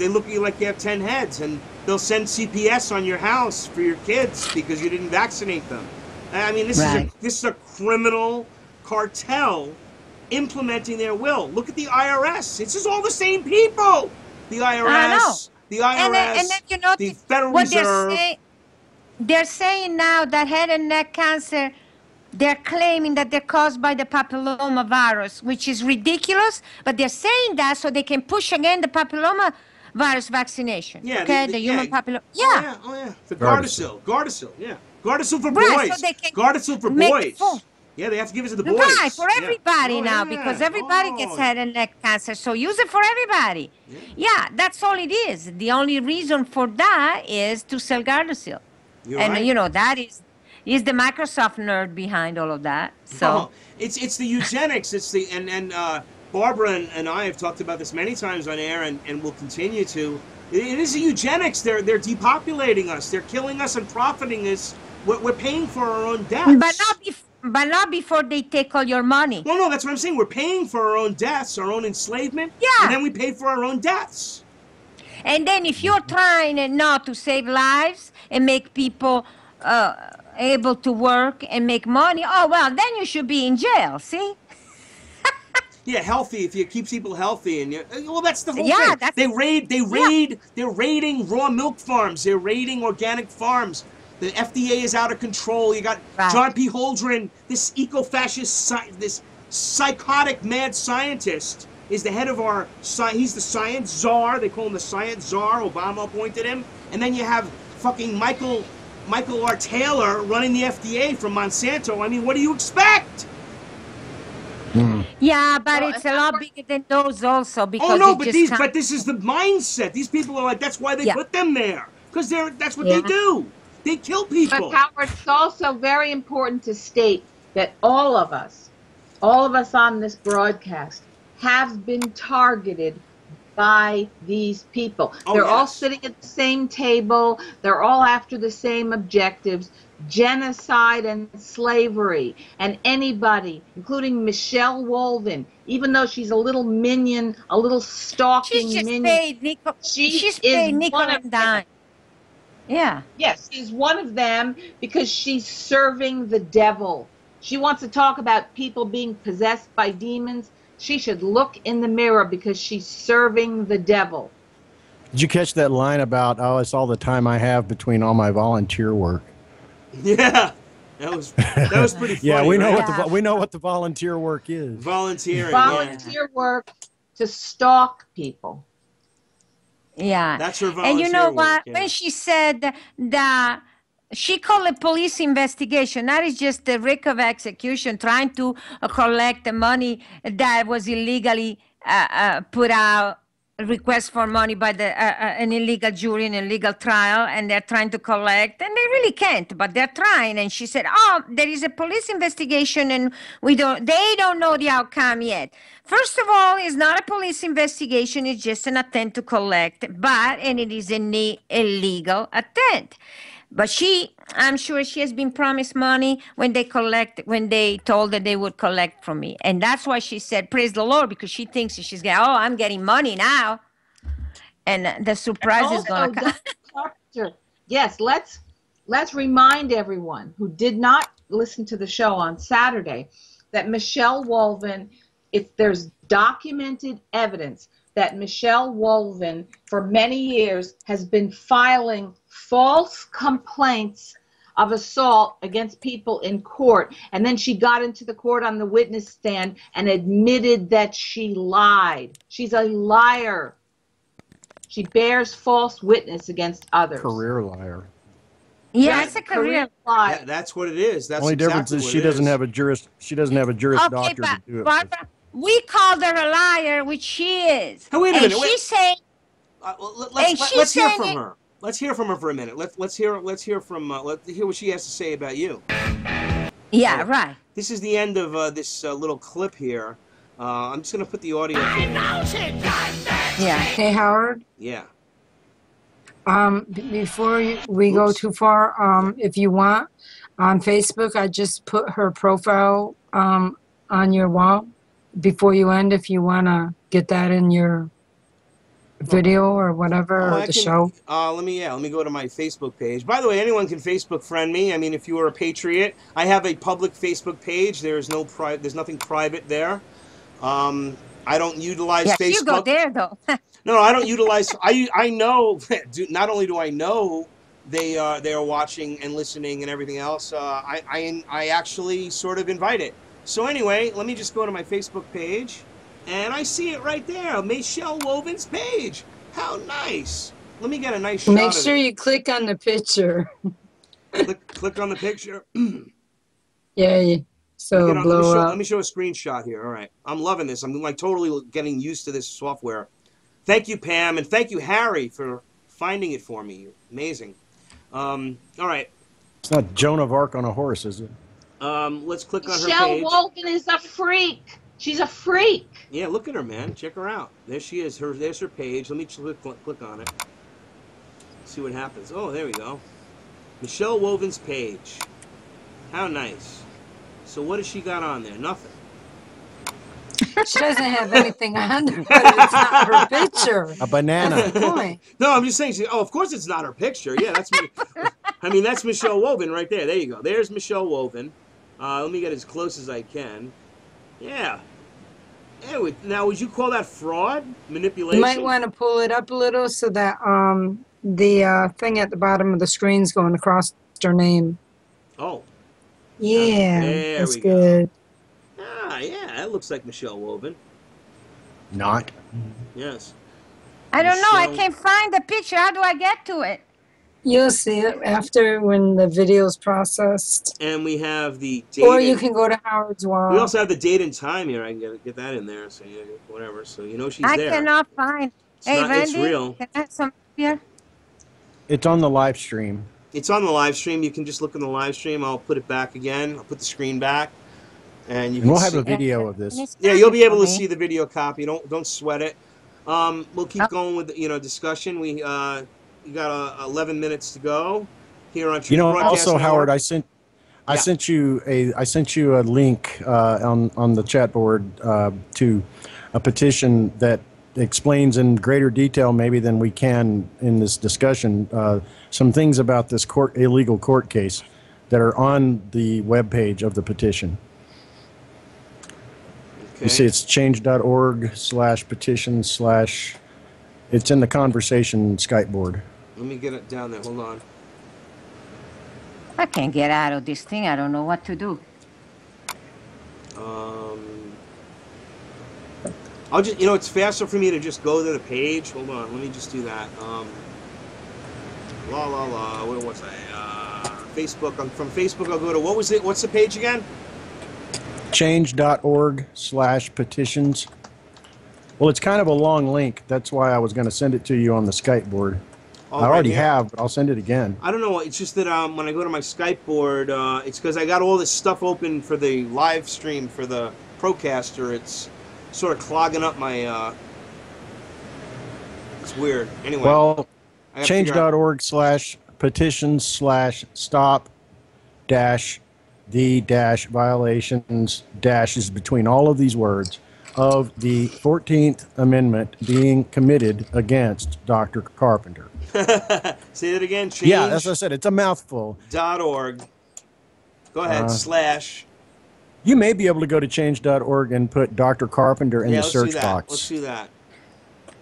look at you like you have 10 heads, and they'll send CPS on your house for your kids because you didn't vaccinate them. I mean, this is a criminal cartel implementing their will. Look at the IRS. It's just all the same people. The IRS, and then you know the Federal Reserve. They're saying now that head and neck cancer, they're claiming that they're caused by the papilloma virus, which is ridiculous, but they're saying that so they can push again the papilloma virus vaccination. Yeah, okay, the human papilloma. Yeah. Oh yeah. The Gardasil. Yeah. Gardasil for boys. So Gardasil for boys. Yeah, they have to give it to the boys. Right, for everybody now, because everybody gets head and neck cancer, so use it for everybody. Yeah, that's all it is. The only reason for that is to sell Gardasil. You know, that is the Microsoft nerd behind all of that. So it's the eugenics. It's the and Barbara and I have talked about this many times on air, and will continue to. It is the eugenics. They're depopulating us. They're killing us and profiting us. We're paying for our own deaths. But not before they take all your money. No, that's what I'm saying. We're paying for our own deaths, our own enslavement. Yeah. And then we pay for our own deaths. And then if you're trying not to save lives and make people able to work and make money, oh, well, then you should be in jail, see? Yeah, healthy. If you keep people healthy, and that's the whole thing. They're raiding raw milk farms. They're raiding organic farms. The FDA is out of control. You got John P. Holdren, this eco-fascist, this psychotic mad scientist, is the head of our. He's the science czar. They call him the science czar. Obama appointed him. And then you have fucking Michael R. Taylor running the FDA from Monsanto. I mean, what do you expect? Yeah, but it's a lot bigger than those also because but this is the mindset. These people are like, that's why they put them there, because that's what they do. They kill people. But Howard, it's also very important to state that all of us on this broadcast have been targeted by these people. They're all sitting at the same table. They're all after the same objectives: genocide and slavery. And anybody, including Michelle Wolven, even though she's a little minion, a little stalking minion, she's paid nickel and dime. Yeah. Yes, she's one of them because she's serving the devil. She wants to talk about people being possessed by demons. She should look in the mirror because she's serving the devil. Did you catch that line about, it's all the time I have between all my volunteer work? Yeah. That was pretty funny. Yeah, we know right? what the volunteer work is. Volunteering. Volunteer work to stalk people. Yeah. That's her volunteer And you know work, what? yeah. When she said that she called a police investigation, that is just the risk of execution, trying to collect the money that was illegally put out, request for money by an illegal jury in an illegal trial, and they're trying to collect, and they really can't, but they're trying. And she said, "Oh, there is a police investigation, and they don't know the outcome yet." First of all, it's not a police investigation; it's just an attempt to collect, and it is an illegal attempt. But I'm sure she has been promised money when they told her they would collect from me. And that's why she said, praise the Lord, because she thinks she's going, oh, I'm getting money now. And the surprise is going to come. Carpenter, yes, let's remind everyone who did not listen to the show on Saturday that Michelle Wolven, there's documented evidence that Michelle Wolven, for many years, has been filing false complaints of assault against people in court. And then she got into the court on the witness stand and admitted that she lied. She's a liar. She bears false witness against others. Career liar. Yeah, it's a career liar. That's what it is. That's only difference is she doesn't have a Juris Doctor to do it. Barbara, we called her a liar, which she is. Hey, wait a minute. She's saying. Let's hear from her. Let's hear from her for a minute. Let's hear what she has to say about you. Yeah, right. This is the end of this little clip here. I'm just gonna put the audio. Yeah. Hey, Howard. Yeah. Before we go too far, if you want, on Facebook, I just put her profile on your wall. Before you end, if you want to get that in your video or whatever, or the show. Let me go to my Facebook page. By the way, anyone can Facebook friend me. I mean, if you are a patriot, I have a public Facebook page. There's nothing private there. I don't utilize Facebook. You go there though. No, I don't utilize. I know. Not only do I know they are watching and listening and everything else, I actually sort of invite it. So anyway, let me just go to my Facebook page, and I see it right there, Michelle Wolven's page. How nice! Let me get a nice shot. Make sure you click on the picture. click on the picture. Yeah. So blow up. Let me show a screenshot here. All right, I'm loving this. I'm like totally getting used to this software. Thank you, Pam, and thank you, Harry, for finding it for me. Amazing. All right. It's not Joan of Arc on a horse, is it? Let's click on her Michelle page. Wolven is a freak. She's a freak. Yeah, look at her, man. Check her out. There she is. There's her page. Let me click on it. See what happens. Oh, there we go. Michelle Wolven's page. How nice. So what has she got on there? Nothing. She doesn't have anything on there, but it's not her picture. A banana. That's the point. No, I'm just saying. Of course it's not her picture. Yeah, that's me. I mean, that's Michelle Wolven right there. There you go. There's Michelle Wolven. Let me get as close as I can. Yeah. Anyway, now, would you call that fraud? Manipulation? You might want to pull it up a little so that the thing at the bottom of the screen's going across her name. Oh. Yeah, that's good. Ah, yeah, that looks like Michelle Wolven. Not. Yes. I don't know. I can't find the picture. How do I get to it? You'll see it after when the video's processed. And we have the date. Or you can go to Howard's wall. We also have the date and time here. I can get that in there. So yeah, whatever. So you know she's there. I cannot find. Hey, it's Randy, real. can I have some here? It's on the live stream. It's on the live stream. You can just look in the live stream. I'll put it back again. I'll put the screen back, and you can. We'll have a video of this. Yeah, you'll be able to see the video copy. Don't sweat it. We'll keep going with discussion. We got 11 minutes to go here on. Also, Howard, I sent you a link on the chat board to a petition that explains in greater detail maybe than we can in this discussion some things about this illegal court case that are on the webpage of the petition. Okay. You see, it's change.org/petition/ it's in the conversation Skype board. Let me get it down there. Hold on. I can't get out of this thing. I don't know what to do. I'll just, you know, it's faster for me to just go to the page. Hold on, let me just do that. Where was I? Facebook. From Facebook, I'll go to, what was it? What's the page again? Change.org/petitions. Well, it's kind of a long link. That's why I was going to send it to you on the Skype board. Oh, I already right here. have, but I'll send it again. I don't know. It's just that when I go to my Skype board, it's because I got all this stuff open for the live stream for the Procaster. It's sort of clogging up my. It's weird. Anyway. Well, change.org/petitions/stop-the-violations- is between all of these words of the 14th Amendment being committed against Dr. Carpenter. Say that again. Change. Yeah, as I said, it's a mouthful. .org. Go ahead. /. You may be able to go to change.org and put Dr. Carpenter in the search box. Let's do that.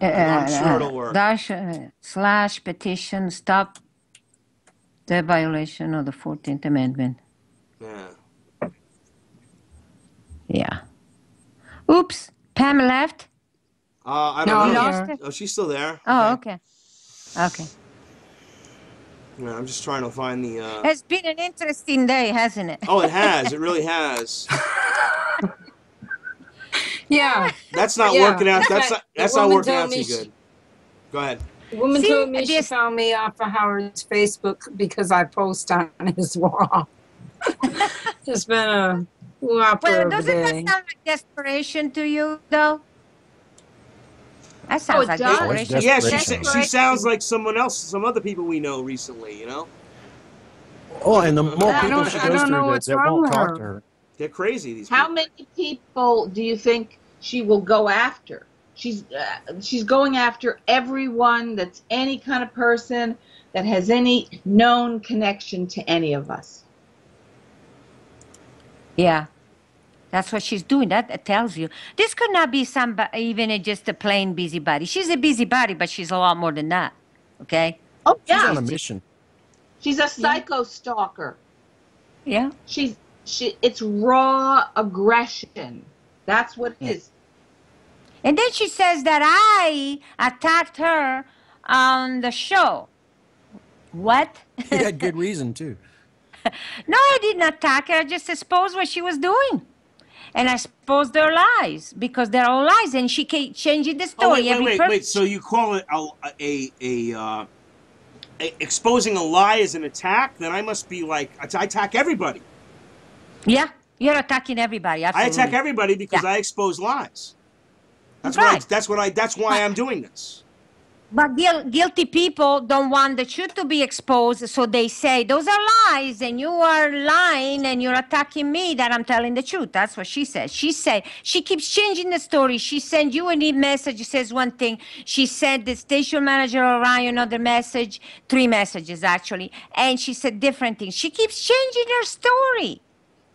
I'm sure it'll work. /petition stop the violation of the 14th Amendment. Yeah. Yeah. Oops. Pam left? I No, don't know. lost her? Oh, she's still there. Oh, okay. Okay. Yeah, I'm just trying to find the. It's been an interesting day, hasn't it? Oh, it has. It really has. Yeah. That's not Yeah. working out. That's not woman working told out me too good. Go ahead. The woman See, told me she this- found me off of Howard's Facebook because I post on his wall. It's been a whopper Well, of a doesn't that day. sound like desperation to you, though? That sounds it like does? desperation. Yeah, Desperation. she sounds like someone else, some other people we know recently. You know, Oh, and the more I people don't- she I goes don't know through what's that wrong won't with talk her. to her. they're crazy. These How people. many people do you think she will go after? She's going after everyone that's any kind of person that has any known connection to any of us. Yeah. That's what she's doing. That tells you. This could not be even just a plain busybody. She's a busybody, but she's a lot more than that. Okay? Oh She's yeah, on a mission. she's a psycho stalker. Yeah. It's raw aggression. That's what it is. And then she says that I attacked her on the show. What? He had good reason, too. No, I didn't attack her. I just exposed what she was doing. And I exposed their lies because they're all lies. And she kept changing the story. Wait. So you call it exposing a lie as an attack? Then I must be like, I attack everybody. Yeah, you're attacking everybody. Absolutely. I attack everybody because I expose lies. That's why I'm doing this. But guilty people don't want the truth to be exposed, so they say, those are lies, and you are lying, and you're attacking me that I'm telling the truth. That's what she said. She said, she keeps changing the story. She sent you an message, says one thing. She sent the station manager Orion another message, 3 messages actually, and she said different things. She keeps changing her story.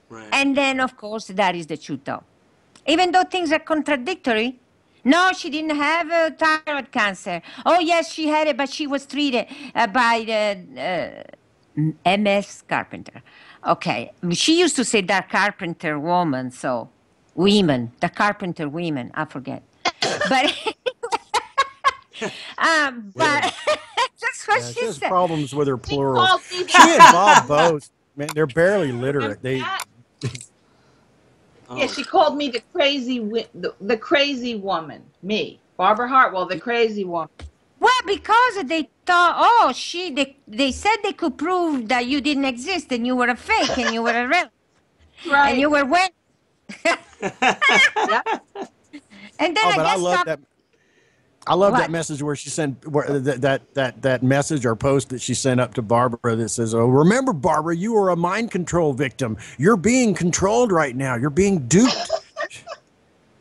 Right. And then, of course, that is the truth, though. Even though things are contradictory. No, she didn't have thyroid cancer. Oh, yes, she had it, but she was treated by the MS Carpenter. Okay. She used to say the Carpenter woman, so women, the Carpenter women, I forget. But that's what She she has said. problems with her plural. called me She and Bob both. Man, they're barely literate. They. Yeah, she called me the crazy woman. Me, Barbara Hartwell, the crazy woman. Well, because they thought, they said they could prove that you didn't exist and you were a fake and you were a real. Right. And you were when. Yeah. And then Oh, but I love that. I love What? that message where she sent that message or post that she sent up to Barbara that says, "Oh, remember, Barbara, you were a mind control victim. You're being controlled right now. You're being duped."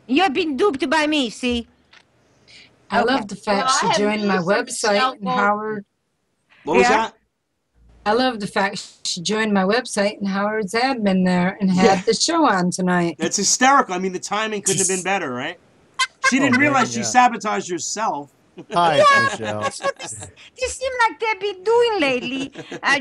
You've been duped by me, see? I Okay. love the fact Well, I she have joined my used some website and helpful- Howard. What was Yeah. that? I love the fact she joined my website and Howard's admin there and had Yeah. the show on tonight. That's hysterical. I mean, the timing couldn't have been better, right? She didn't man, realize she yeah. sabotaged herself. Hi, Michelle. That's what they seem like they've been doing lately.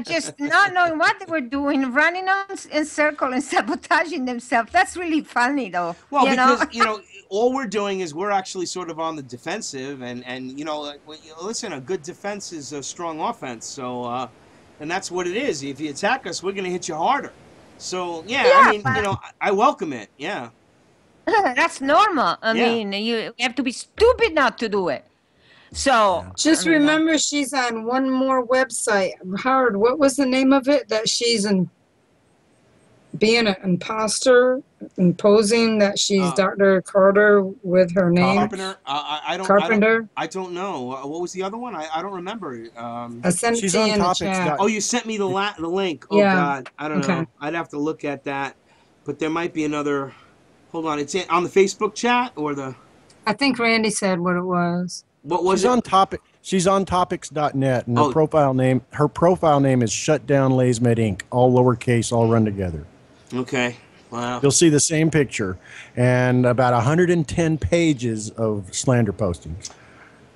Just not knowing what they were doing, running on in circle and sabotaging themselves. That's really funny, though. Well, you know? because all we're doing is we're actually sort of on the defensive, and listen, a good defense is a strong offense. So, and that's what it is. If you attack us, we're going to hit you harder. So yeah, I mean, I welcome it. Yeah. That's normal. I Yeah. mean, you have to be stupid not to do it. So Just remember, she's on one more website. Howard, what was the name of it? That she's being an imposter, imposing that she's Dr. Carter with her name. Carpenter. I don't. Carpenter. I don't know. What was the other one? I don't remember. I sent it to you in the chat. Oh, you sent me the link. Oh Yeah. God, I don't know. I'd have to look at that. But there might be another. Hold on, it's on the Facebook chat or the. I think Randy said what it was. What was She's it? on topic. She's on topics.net, and her profile name is Shutdown LaysMed Inc. All lowercase, all run together. Okay. Wow. You'll see the same picture and about 110 pages of slander postings.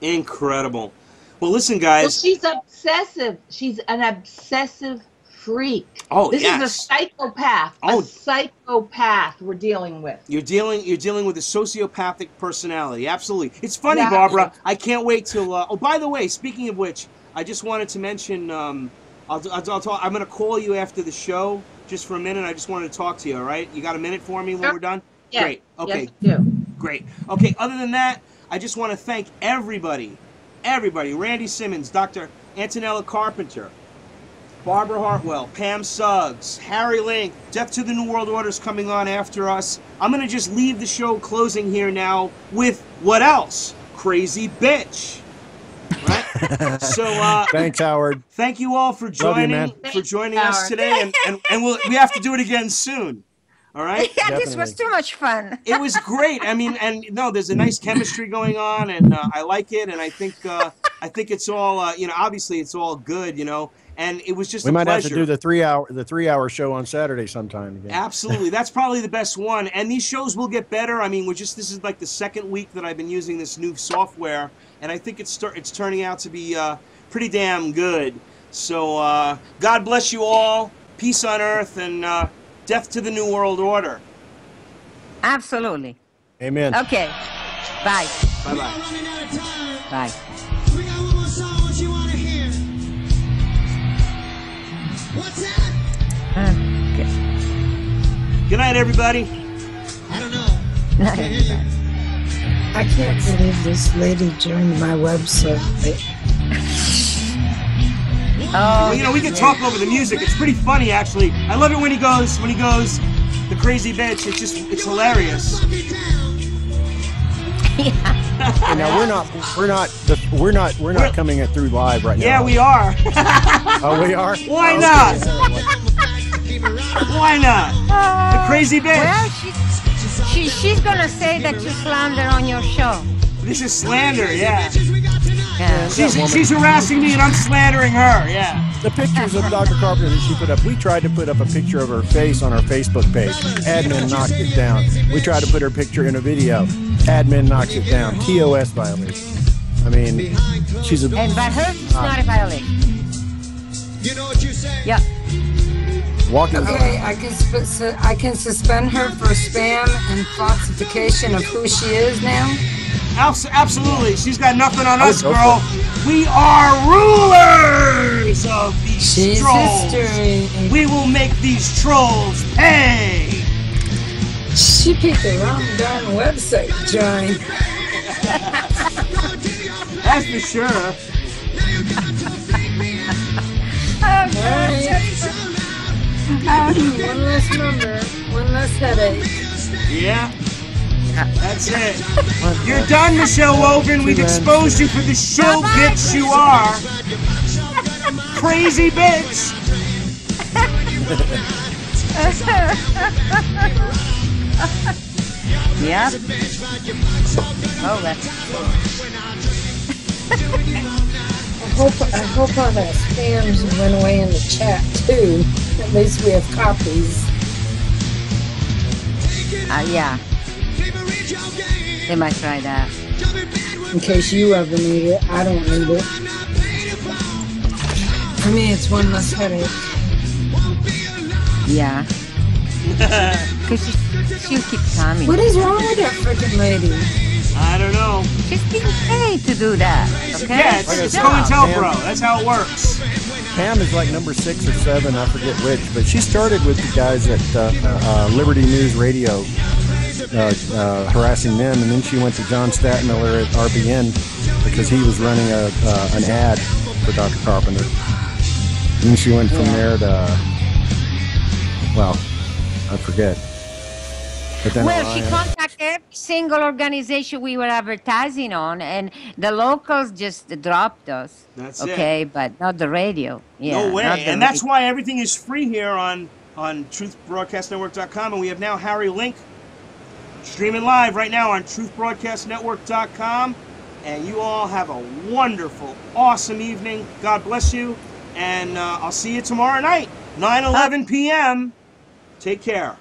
Incredible. Well, listen, guys. Well, she's obsessive. She's an obsessive freak. Oh, this yes. is a psychopath. A psychopath we're dealing with. You're dealing with a sociopathic personality. Absolutely. It's funny, Exactly. Barbara. I can't wait till. Oh, by the way, speaking of which, I just wanted to mention. I'll talk. I'm going to call you after the show just for a minute. I just wanted to talk to you. All right? You got a minute for me when we're done? Yes. Great. Okay. Yes, I do. Great. Okay. Other than that, I just want to thank everybody. Randy Simmons, Dr. Antonella Carpenter, Barbara Hartwell, Pam Suggs, Harry Link, Death to the New World Order's coming on after us. I'm going to just leave the show closing here now with what else? Crazy Bitch. Right? So thanks, Howard. Thank you all for joining us today, and we have to do it again soon. All right? Yeah, this was too much fun. It was great. I mean, there's a nice chemistry going on, and I like it, and I think it's all obviously it's all good, and it was just we a might pleasure. have to do the 3-hour show on Saturday sometime again. Absolutely, that's probably the best one, and these shows will get better. I mean, this is like the second week that I've been using this new software, and I think it's turning out to be pretty damn good. So God bless you all, peace on earth, and death to the New World Order. Absolutely. Amen. Okay. Bye. Bye bye. Running out of time. Bye. We got one more song. What you want to hear? What's that? Good night, everybody. I don't know. Can't hear you. I can't believe this lady joined my website. Well, we can talk over the music. It's pretty funny, actually. I love it when he goes, the crazy bitch. It's hilarious. Now we're not coming it through live right now. Yeah, we are. Oh, we are. Why not? Why not? The crazy bitch. Well, she's gonna say that you slander on your show. This is slander, yeah. Yeah. She's harassing me and I'm slandering her, yeah. The pictures of Dr. Carpenter that she put up, we tried to put up a picture of her face on our Facebook page. Admin knocked it down. We tried to put her picture in a video. Admin knocks it down. TOS violation. I mean, she's a... And by her, it's not a violation. You know what you say? Yeah. Walking... Okay, I can suspend her for spam and falsification of who she is now. Absolutely. She's got nothing on us, girl. We are rulers of these She's trolls. history. We will make these trolls pay. She picked the wrong darn website to join. That's for sure. One less number, one less headache. Yeah. That's it. You're done, Michelle Wogan. We've exposed you for the show bitch you are. Crazy bitch. Yep. Oh, that's... I hope all that spams went away in the chat too. At least we have copies. yeah. They might try that. In case you ever need it, I don't need it. For me, it's one less headache. Yeah. Because she'll keep coming. What is wrong with that freaking lady? I don't know. She's being paid to do that. Okay? Yeah, it's COINTEL, bro. That's how it works. Pam is like number 6 or 7, I forget which, but she started with the guys at Liberty News Radio, harassing them, and then she went to John Statmiller at RBN because he was running an ad for Dr. Carpenter. And then she went from there to, well, I forget. But then Well, she contacted every single organization we were advertising on, and the locals just dropped us. That's okay, it. but not the radio. Yeah, no way. And that's why everything is free here on truthbroadcastnetwork.com, and we have now Harry Link streaming live right now on truthbroadcastnetwork.com. And you all have a wonderful, awesome evening. God bless you. And I'll see you tomorrow night, 9:11 p.m. Take care.